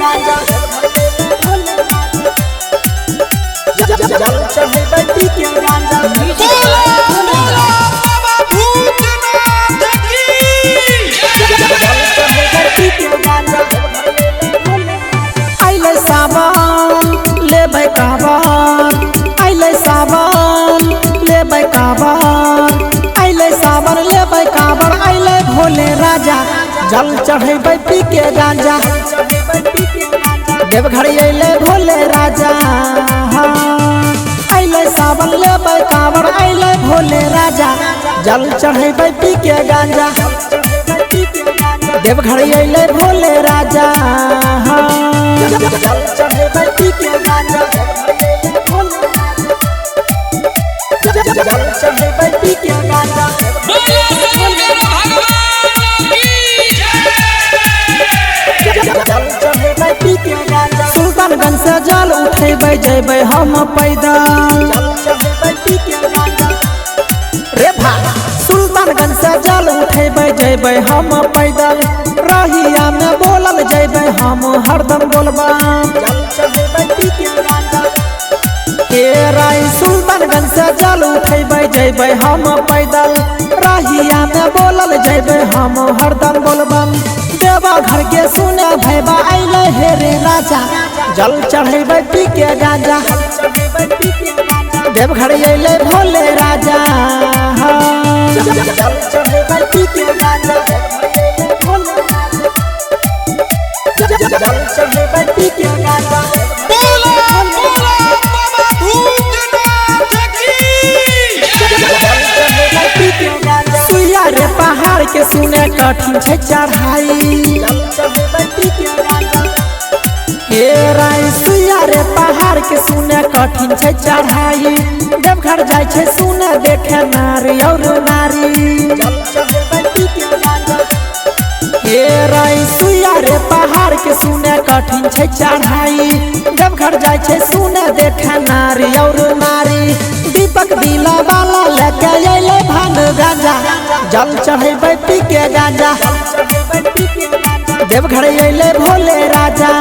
गांजा जल चढ़े पी के गांजा आइले सावन लेबै काबर आइले सावन लेबै काबर आइले सावन लेबै काबर आइले भोले राजा जल चढ़ेबै पी के गांजा देवघर अइले भोले राजा आइले सावन लेबै काबर आइले भोले राजा जल चढ़ेबै पी के गांजा देवघर अइले भोले राजा जल चढ़ेबै पी के गांजा जल चढ़ेबै पी के गांजा सुल्तानगंज से जल उठेबै जेबै हम पैदल रे भाई सुल्तानगंज से जल उठेबै जेबै हम पैदल रहिया में बोलल जेबै हम हरदम बोलबम हे राय सुल्तानगंज से जल उठेबै जेबै हम पैदल रहिया में बोलल जेबै हम हरदम बोलबम देवघर के सुने भैबा अइले हे रे राजा जल चढ़ेबै पी के गांजा देवघर अइले भोले राजा जल चढ़ेबै पी के गांजा जल चढ़ेबै पी के गांजा सुइया रे पहाड़ के सुने कठिन छै चढ़ाई हे राय सुइया रे पहाड़ के सुने कठिन छै चढ़ाई देवघर जाय छै सुने देखे नारी और नारी हे राय सुइया रे पहाड़ के सुने कठिन छै चढ़ाई देवघर जाय छै सुने देखे नारी और नारी दीपक दिला वाला लेके अइले भांग गांजा जल चढ़ेबै पी के गांजा देवघर अइले भोले राजा